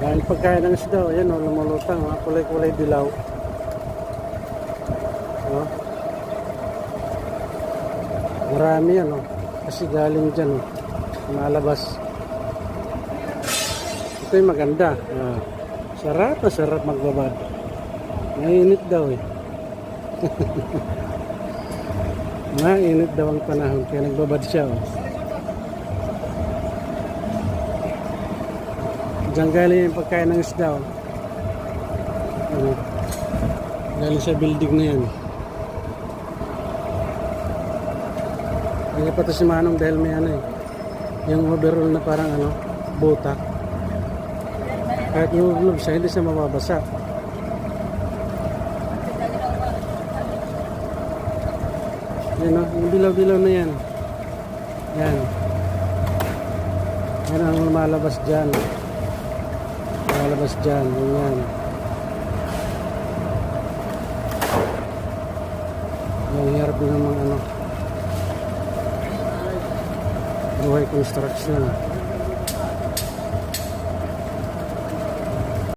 Yan, pagkain ng isda, ayan o, lumulutang, kulay-kulay dilaw. O. Marami yan o, kasi galing dyan o, malabas. Ito yung maganda. Sarap na sarap magbabad. Mainit daw eh. Mainit daw ang panahon, kaya nagbabad siya o. Diyan galing yung pagkain ng isda oh. Ano? Galing sa building na yan. Hindi pa ito si Manong dahil may ano eh, yung overall na parang ano, buta. Kahit yung siya, hindi siya mababasa. Yan o, yung bilaw-bilaw na yan. Yan. Yan ang lumalabas dyan. Lalabas dyan, ganyan. Yung hirap din naman ano, buhay construction.